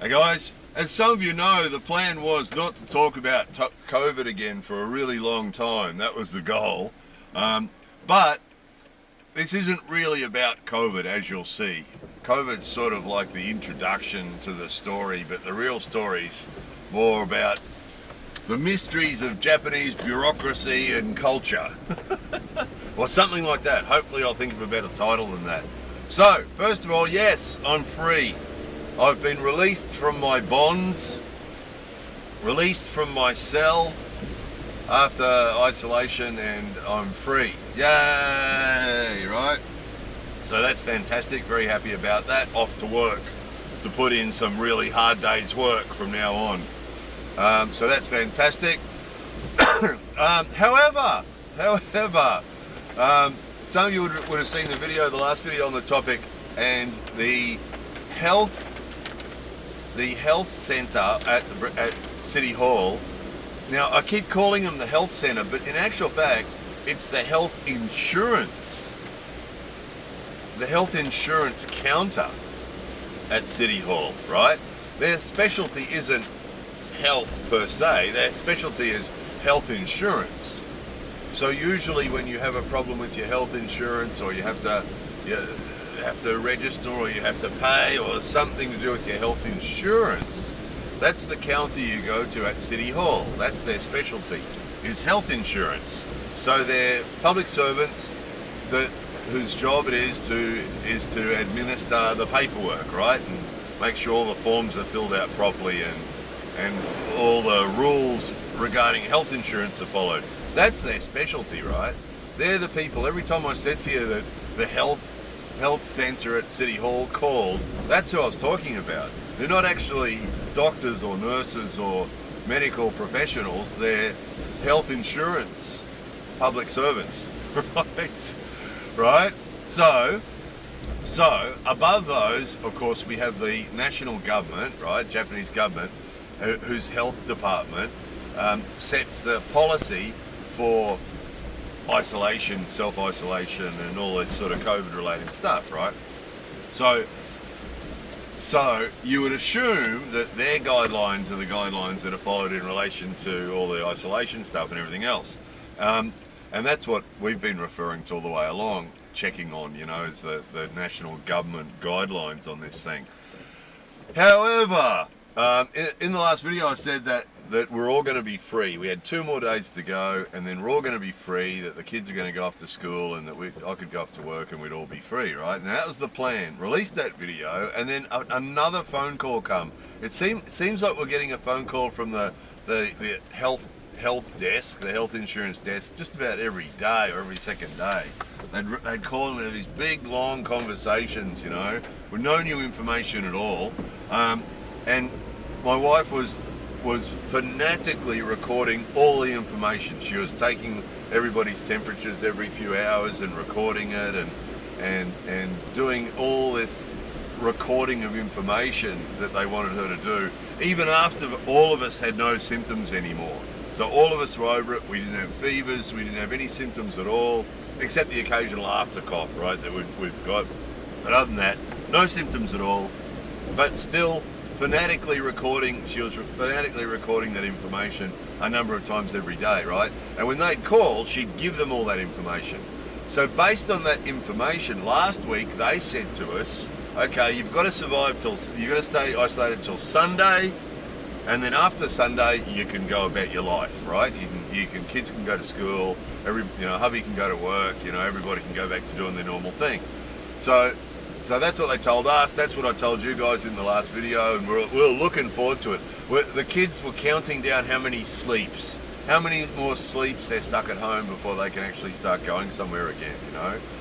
Hey guys, as some of you know, the plan was not to talk about COVID again for a really long time. That was the goal. But this isn't really about COVID, as you'll see. COVID's sort of like the introduction to the story, but the real story's more about the mysteries of Japanese bureaucracy and culture. Or something like that. Hopefully I'll think of a better title than that. So, first of all, yes, I'm free. I've been released from my bonds, released from my cell after isolation, and I'm free. Yay, right? So that's fantastic, very happy about that. Off to work to put in some really hard days' work from now on. So that's fantastic. However, some of you would have seen the video, the last video on the topic, and the health centre at City Hall. Now, I keep calling them the health centre, but in actual fact, it's the health insurance counter at City Hall, right? Their specialty isn't health per se, their specialty is health insurance. So usually when you have a problem with your health insurance, or you have to register, or you have to pay, or something to do with your health insurance, that's the counter you go to at City Hall. That's their specialty, is health insurance. So they're public servants whose job it is to administer the paperwork, right, and make sure all the forms are filled out properly and all the rules regarding health insurance are followed. That's their specialty, right? They're the people. Every time I said to you that the health centre at City Hall called, that's who I was talking about. They're not actually doctors or nurses or medical professionals. They're health insurance public servants, right? So above those, of course, we have the national government, right? Japanese government, whose health department sets the policy for isolation, self-isolation, and all this sort of COVID-related stuff, right? So you would assume that their guidelines are the guidelines that are followed in relation to all the isolation stuff and everything else. And that's what we've been referring to all the way along, checking on, is the national government guidelines on this thing. However, in the last video I said that we're all going to be free. We had 2 more days to go, and then we're all going to be free, that the kids are going to go off to school, and that I could go off to work, and we'd all be free, right? And that was the plan. Released that video, and then another phone call come. It seems like we're getting a phone call from the health desk, the health insurance desk, just about every day or every second day. They'd call and have these big, long conversations, with no new information at all. And my wife was fanatically recording all the information. She was taking everybody's temperatures every few hours and recording it, and doing all this recording of information that they wanted her to do, even after all of us had no symptoms anymore. So all of us were over it. We didn't have fevers, we didn't have any symptoms at all, except the occasional after cough, right, that we've got. But other than that, no symptoms at all, but still fanatically recording. She was fanatically recording that information a number of times every day, right? And when they'd call, she'd give them all that information. So based on that information, last week they said to us, okay, you've got to stay isolated till Sunday, and then after Sunday you can go about your life, right? Kids can go to school, hubby can go to work, everybody can go back to doing their normal thing. So that's what they told us. That's what I told you guys in the last video, and we're looking forward to it. The kids were counting down how many more sleeps they're stuck at home before they can actually start going somewhere again,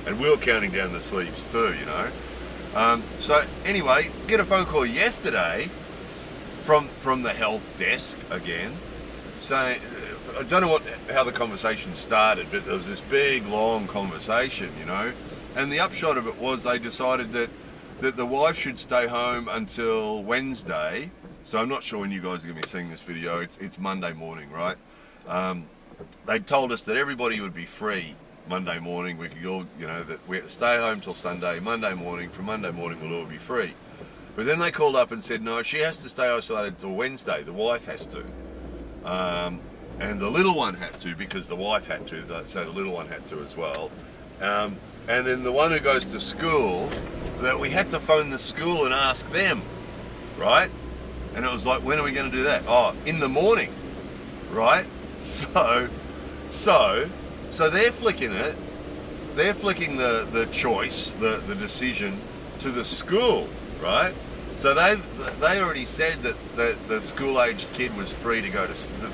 and we were counting down the sleeps too, So anyway, get a phone call yesterday from the health desk again, saying, I don't know how the conversation started, but there was this big, long conversation, And the upshot of it was they decided that the wife should stay home until Wednesday. So I'm not sure when you guys are going to be seeing this video. It's Monday morning, right? They told us that everybody would be free Monday morning. We could all, that we had to stay home till Sunday, Monday morning. From Monday morning, we'll all be free. But then they called up and said, no, she has to stay isolated till Wednesday. The wife has to. And the little one had to because the wife had to, so the little one had to as well. And then the one who goes to school, that we had to phone the school and ask them, right? And it was like, when are we going to do that? Oh, in the morning, right? So they're flicking it. They're flicking the choice, the decision to the school, right? So they already said that the school-aged kid was free to go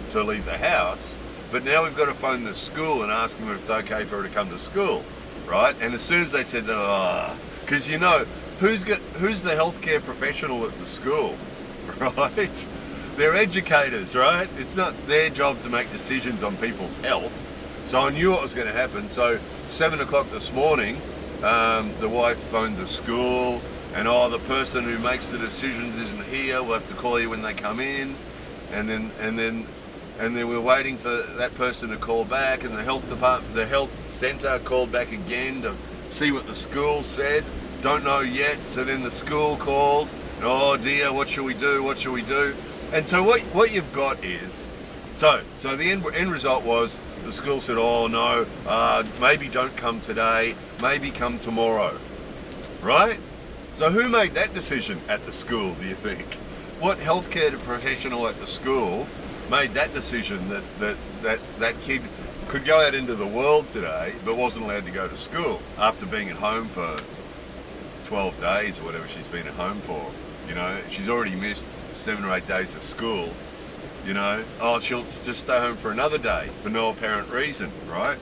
to leave the house, but now we've got to phone the school and ask them if it's okay for her to come to school, right? And as soon as they said that, because you know who's the healthcare professional at the school, right? They're educators, right? It's not their job to make decisions on people's health. So I knew what was going to happen. So 7 o'clock this morning, the wife phoned the school. And the person who makes the decisions isn't here. We'll have to call you when they come in, and then we're waiting for that person to call back. And the health centre called back again to see what the school said. Don't know yet. So then the school called. Oh dear, what shall we do? What shall we do? And so what you've got is, so the end result was the school said, oh no, maybe don't come today. Maybe come tomorrow, right? So who made that decision at the school, do you think? What healthcare professional at the school made that decision that kid could go out into the world today but wasn't allowed to go to school after being at home for 12 days or whatever she's been at home for? You know, she's already missed 7 or 8 days of school, you know. Oh, she'll just stay home for another day for no apparent reason, right?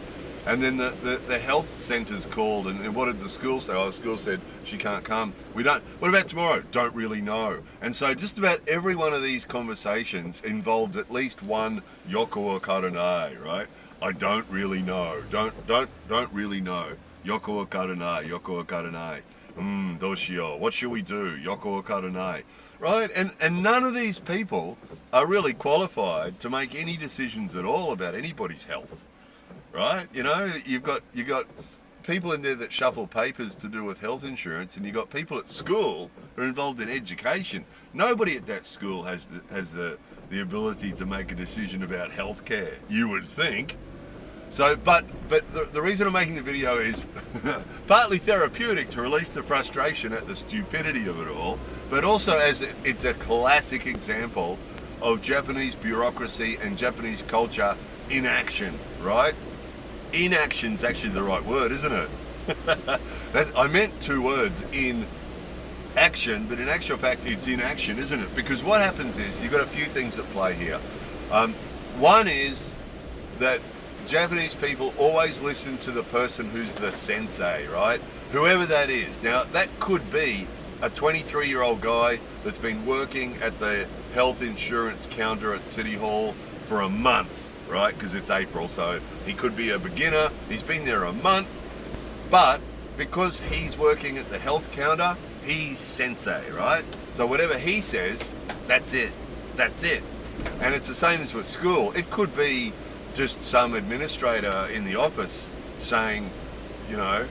And then the health centres called, and what did the school say? Oh, the school said she can't come. What about tomorrow? Don't really know. And so just about every one of these conversations involved at least one yoko wa karanai, right? I don't really know. Don't really know. Yoko wa karanai, yoko wa karanai. Doshio. What should we do? Yoko wa karanai. Right? And none of these people are really qualified to make any decisions at all about anybody's health. Right? You know, you've got people in there that shuffle papers to do with health insurance, and you've got people at school who are involved in education. Nobody at that school has the ability to make a decision about healthcare, you would think. So, but the reason I'm making the video is partly therapeutic to release the frustration at the stupidity of it all, but also as it's a classic example of Japanese bureaucracy and Japanese culture in action, right? Inaction's actually the right word, isn't it? I meant 2 words, in action, but in actual fact it's inaction, isn't it? Because what happens is you've got a few things at play here. One is that Japanese people always listen to the person who's the sensei, right? Whoever that is. Now that could be a 23-year-old guy that's been working at the health insurance counter at City Hall for a month, right? Because it's April, so he could be a beginner. He's been there a month, but because he's working at the health counter, he's sensei, right? So whatever he says, that's it. That's it. And it's the same as with school. It could be just some administrator in the office saying, you know,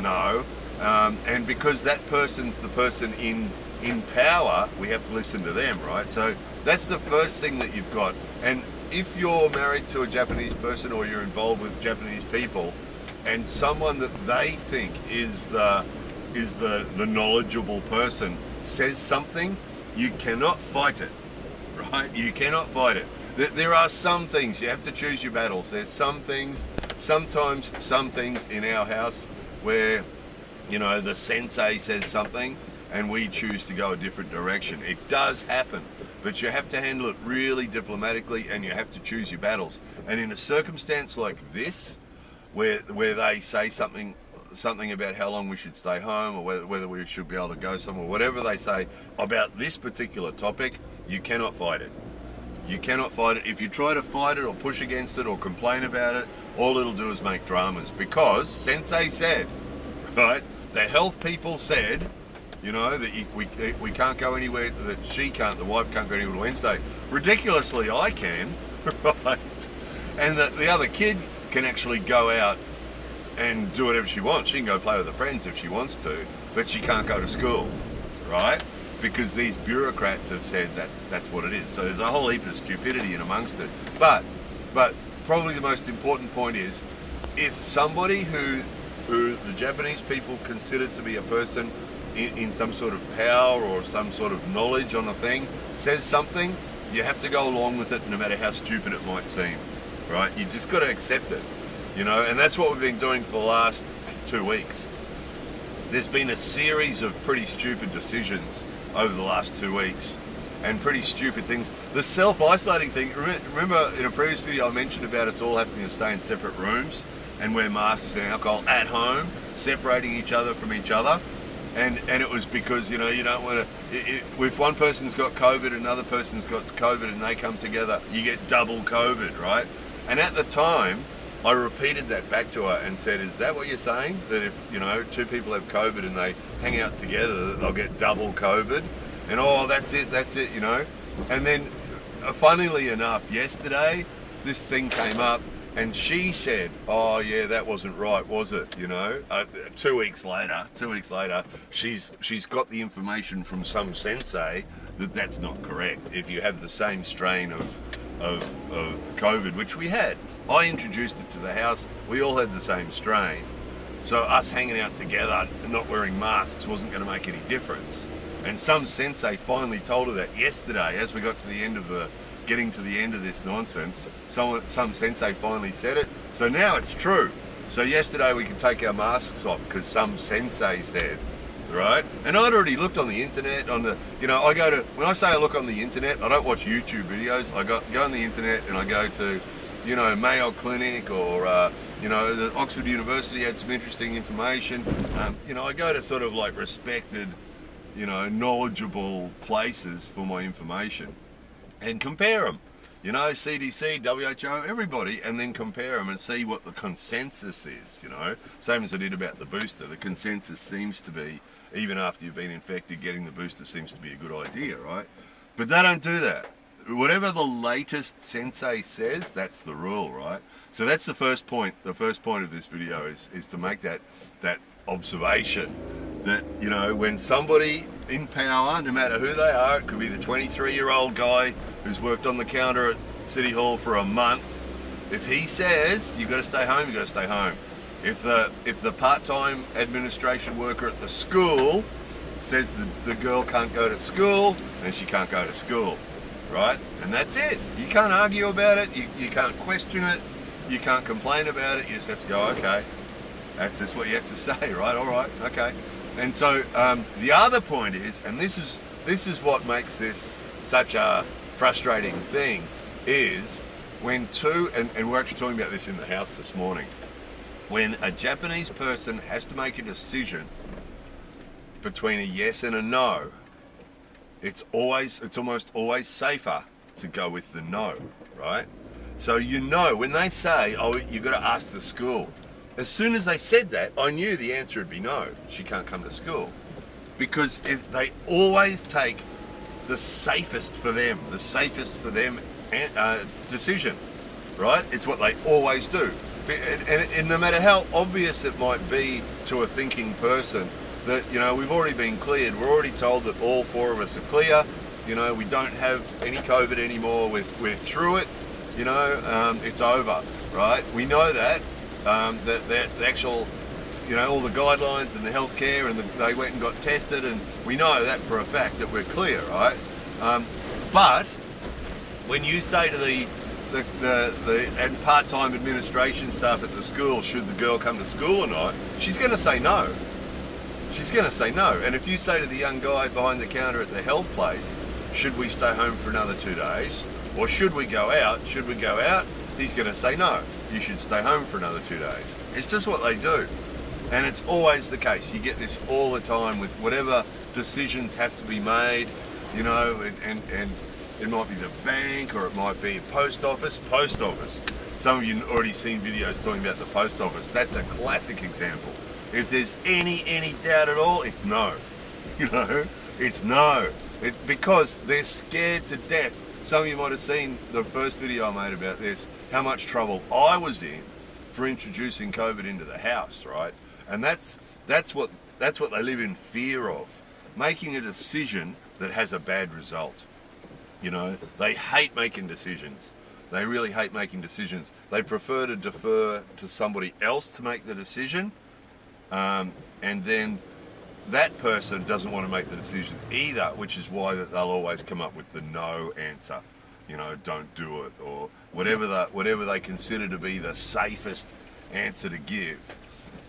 no. And because that person's the person in power, we have to listen to them, right? So that's the first thing that you've got. And if you're married to a Japanese person or you're involved with Japanese people, and someone that they think is the knowledgeable person says something, you cannot fight it, right? You cannot fight it. There are some things, you have to choose your battles. There's some things, sometimes some things in our house where, you know, the sensei says something and we choose to go a different direction. It does happen, but you have to handle it really diplomatically and you have to choose your battles. And in a circumstance like this, where they say something about how long we should stay home or whether we should be able to go somewhere, whatever they say about this particular topic, you cannot fight it. You cannot fight it. If you try to fight it or push against it or complain about it, all it'll do is make dramas, because Sensei said, right, the health people said, you know, that we can't go anywhere, that she can't, the wife can't go anywhere Wednesday. Ridiculously, I can, right? And that the other kid can actually go out and do whatever she wants. She can go play with her friends if she wants to, but she can't go to school. right? Because these bureaucrats have said that's what it is. So there's a whole heap of stupidity in amongst it. But probably the most important point is, if somebody who the Japanese people consider to be a person in some sort of power or some sort of knowledge on a thing says something, you have to go along with it no matter how stupid it might seem, right? You just got to accept it, you know, and that's what we've been doing for the last 2 weeks. There's been a series of pretty stupid decisions over the last 2 weeks, and pretty stupid things. The self-isolating thing, remember in a previous video I mentioned about us all having to stay in separate rooms and wear masks and alcohol at home, separating each other from each other? And it was because, you know, you don't want to, if one person's got COVID, another person's got COVID and they come together, you get double COVID, right? And at the time, I repeated that back to her and said, is that what you're saying? That if, you know, 2 people have COVID and they hang out together, they'll get double COVID? And oh, that's it, you know? And then, funnily enough, yesterday, this thing came up and she said, oh yeah, that wasn't right, was it? You know, 2 weeks later, she's got the information from some sensei that that's not correct. If you have the same strain of COVID, which we had, I introduced it to the house, we all had the same strain. So us hanging out together and not wearing masks wasn't going to make any difference. And some sensei finally told her that yesterday, as we got to the end of getting to the end of this nonsense. Some sensei finally said it, so now it's true. So yesterday we could take our masks off because some sensei said, right? And I'd already looked on the internet, you know, when I say I look on the internet, I don't watch YouTube videos. I go on the internet and I go to, you know, Mayo Clinic or, you know, the Oxford University had some interesting information. You know, I go to sort of like respected, you know, knowledgeable places for my information and compare them, you know, CDC, WHO, everybody, and then compare them and see what the consensus is, you know. Same as I did about the booster. The consensus seems to be, even after you've been infected, getting the booster seems to be a good idea, right? But they don't do that. Whatever the latest sensei says, that's the rule, right? So that's the first point. The first point of this video is to make that observation that, you know, when somebody in power, no matter who they are, it could be the 23-year-old guy who's worked on the counter at City Hall for a month, if he says you've got to stay home, you've got to stay home. If the part-time administration worker at the school says the girl can't go to school, then she can't go to school, right? And that's it. You can't argue about it, you can't question it, you can't complain about it, you just have to go, okay, that's just what you have to say, right? All right, okay. And so the other point is, and this is what makes this such a frustrating thing, is when and we're actually talking about this in the house this morning, when a Japanese person has to make a decision between a yes and a no, it's almost always safer to go with the no, right? So, you know, when they say, oh, you've got to ask the school, as soon as they said that, I knew the answer would be no, she can't come to school. Because they always take the safest for them decision, right? It's what they always do. And no matter how obvious it might be to a thinking person that, you know, we've already been cleared, we're already told that all 4 of us are clear, you know, we don't have any COVID anymore, we're through it, you know, it's over, right? We know that. That the actual, you know, all the guidelines and the healthcare, and they went and got tested, and we know that for a fact that we're clear, right? But when you say to the and part-time administration staff at the school, should the girl come to school or not, she's going to say no. She's going to say no. And if you say to the young guy behind the counter at the health place, should we stay home for another 2 days, or should we go out? He's going to say no. You should stay home for another 2 days. It's just what they do. And it's always the case. You get this all the time with whatever decisions have to be made, you know, and it might be the bank, or it might be a post office. Some of you have already seen videos talking about the post office. That's a classic example. If there's any doubt at all, it's no. You know, it's no. It's because they're scared to death. Some of you might have seen the first video I made about this, how much trouble I was in for introducing COVID into the house, right? And that's what they live in fear of. making a decision that has a bad result. You know, they hate making decisions. They really hate making decisions. They prefer to defer to somebody else to make the decision, and then that person doesn't want to make the decision either, which is why that they'll always come up with the no answer. You know, don't do it, or whatever they consider to be the safest answer to give,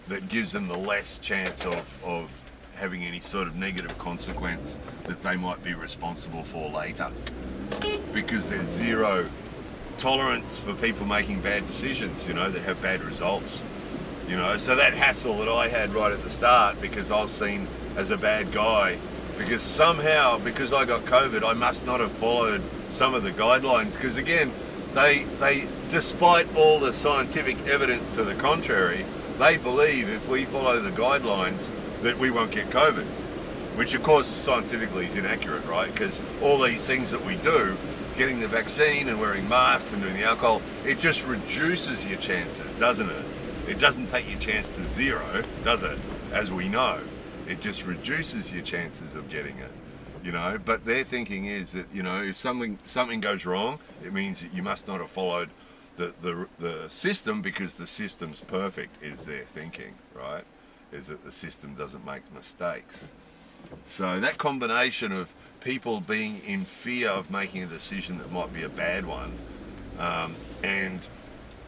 that gives them the less chance of having any sort of negative consequence that they might be responsible for later, because there's zero tolerance for people making bad decisions, you know, that have bad results. You know, so that hassle that I had right at the start, because I was seen as a bad guy, because somehow, because I got COVID, I must not have followed some of the guidelines, because again, they despite all the scientific evidence to the contrary, they believe if we follow the guidelines that we won't get COVID, which of course scientifically is inaccurate, right? Because all these things that we do, getting the vaccine and wearing masks and doing the alcohol, it just reduces your chances, doesn't it? It doesn't take your chance to zero, does it? As we know, it just reduces your chances of getting it, you know. But their thinking is that, you know, if something goes wrong, it means that you must not have followed the system, because the system's perfect, is their thinking, right? Is that the system doesn't make mistakes. So that combination of people being in fear of making a decision that might be a bad one, and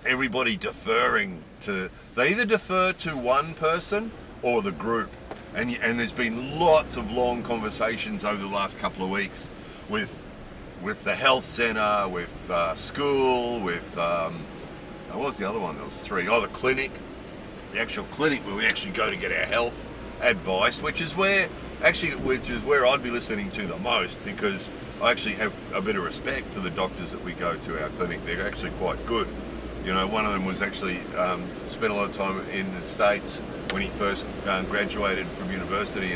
everybody deferring to, they either defer to one person or the group. And there's been lots of long conversations over the last couple of weeks with the health centre, with school, with what was the other one? There was three. Oh, the clinic, the actual clinic where we actually go to get our health advice, which is where I'd be listening to the most, because I actually have a bit of respect for the doctors that we go to our clinic. They're actually quite good. You know, one of them was actually spent a lot of time in the States when he first graduated from university,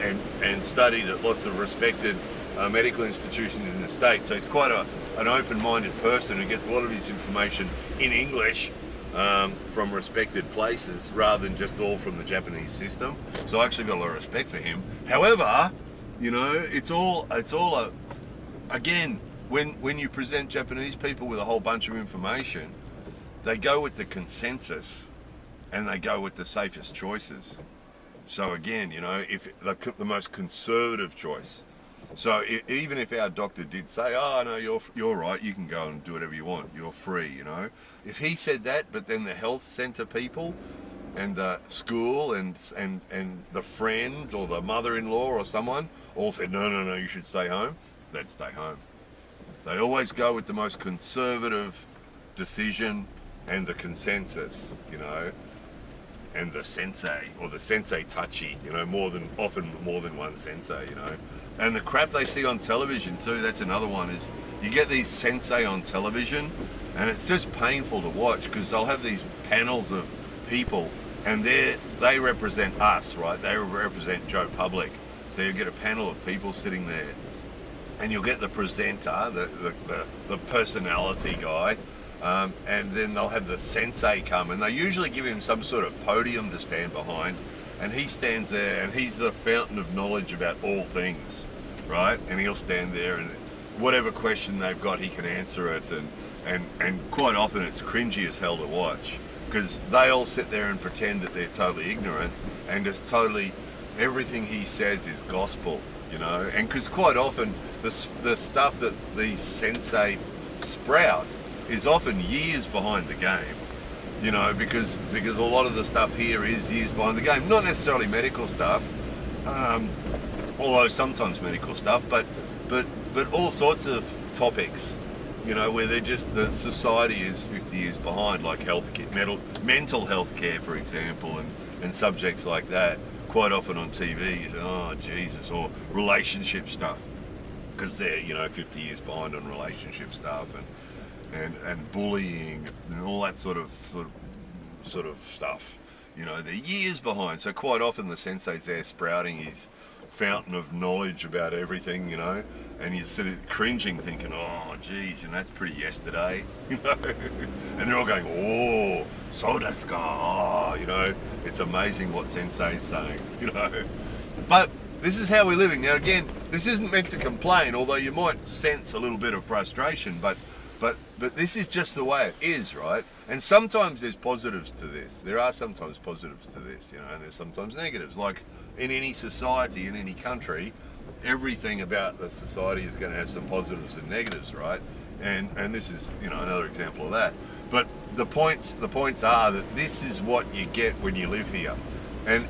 and studied at lots of respected medical institutions in the States. So he's quite an open-minded person who gets a lot of his information in English from respected places, rather than just all from the Japanese system. So I actually got a lot of respect for him. However, you know, it's all again, when you present Japanese people with a whole bunch of information, they go with the consensus and they go with the safest choices. So again, you know, if the most conservative choice. So even if our doctor did say, "Oh no, you're right, you can go and do whatever you want, you're free," you know, if he said that, but then the health centre people and the school and the friends or the mother-in-law or someone all said, no, you should stay home, they'd stay home. They always go with the most conservative decision and the consensus, you know, and the sensei, or the sensei touchy, you know, often more than one sensei, you know. And the crap they see on television too, that's another one, is you get these sensei on television and it's just painful to watch, because they'll have these panels of people and they represent us, right? They represent Joe Public. So you get a panel of people sitting there, and you'll get the presenter, the personality guy, and then they'll have the sensei come, and they usually give him some sort of podium to stand behind, and he stands there and he's the fountain of knowledge about all things, right? And he'll stand there, and whatever question they've got, he can answer it, and quite often it's cringy as hell to watch, because they all sit there and pretend that they're totally ignorant, and just totally everything he says is gospel, you know. And because quite often the stuff that these sensei sprout is often years behind the game, you know, because a lot of the stuff here is years behind the game. Not necessarily medical stuff, although sometimes medical stuff, but all sorts of topics, you know, where they're just, the society is 50 years behind, like mental health care, for example, and subjects like that. Quite often on TV, you say, oh Jesus, or relationship stuff, because they're, you know, 50 years behind on relationship stuff, and bullying and all that sort of stuff. You know, they're years behind. So quite often the sensei's there sprouting his fountain of knowledge about everything, you know, and you're sort of cringing, thinking, oh geez, and that's pretty yesterday, you know. And they're all going, oh, so desu ka, oh, you know. It's amazing what sensei's saying, you know. But this is how we're living. Now again, this isn't meant to complain, although you might sense a little bit of frustration, but this is just the way it is, right? And sometimes there's positives to this. There are sometimes positives to this, and there's sometimes negatives. Like in any society, in any country, everything about the society is going to have some positives and negatives, right? And this is, another example of that. But the points are that this is what you get when you live here. And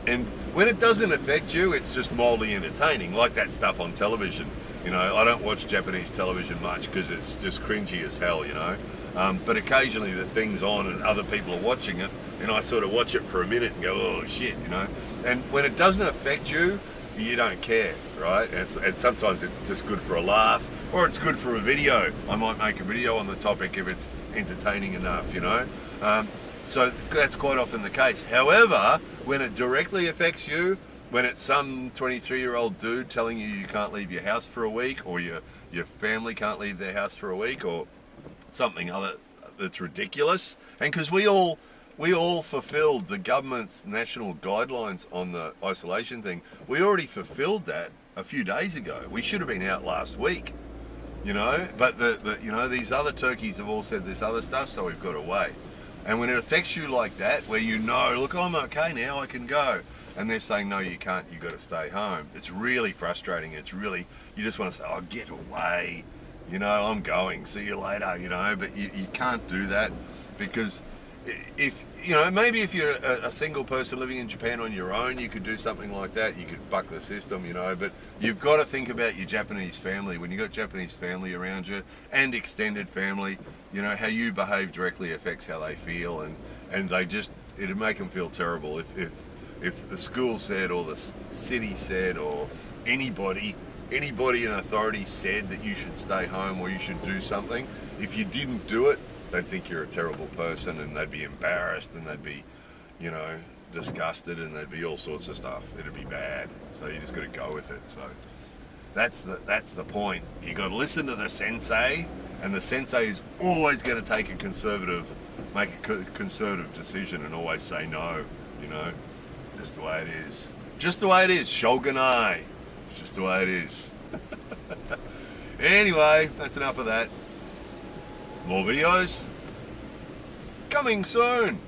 when it doesn't affect you, it's just mildly entertaining, like that stuff on television. I don't watch Japanese television much because it's just cringy as hell, but occasionally the thing's on and other people are watching it, and I sort of watch it for a minute and go, oh shit, and when it doesn't affect you, you don't care, right? And sometimes it's just good for a laugh, or it's good for a video. I might make a video on the topic if it's entertaining enough, so that's quite often the case. However, when it directly affects you, when it's some 23-year-old dude telling you you can't leave your house for a week, or your family can't leave their house for a week, or something other that's ridiculous, and because we all fulfilled the government's national guidelines on the isolation thing, we already fulfilled that a few days ago. We should have been out last week, but these other turkeys have all said this other stuff, so we've got to wait. And when it affects you like that, where look, I'm okay now, I can go, and they're saying, no, you can't, you've got to stay home. It's really frustrating. It's really, you just want to say, oh, get away, I'm going, see you later, but you can't do that, because if, maybe if you're a single person living in Japan on your own, you could do something like that, you could buck the system, but you've got to think about your Japanese family. When you've got Japanese family around you, and extended family, how you behave directly affects how they feel, and it'd make them feel terrible if the school said, or the city said, or anybody in authority said that you should stay home or you should do something. If you didn't do it, they'd think you're a terrible person, and they'd be embarrassed, and they'd be, disgusted, and there'd be all sorts of stuff. It'd be bad. So you just got to go with it. So that's the point. You got to listen to the sensei, and the sensei is always going to make a conservative decision, and always say no. Just the way it is. Just the way it is. Shogunai. It's just the way it is. Anyway, that's enough of that. More videos coming soon.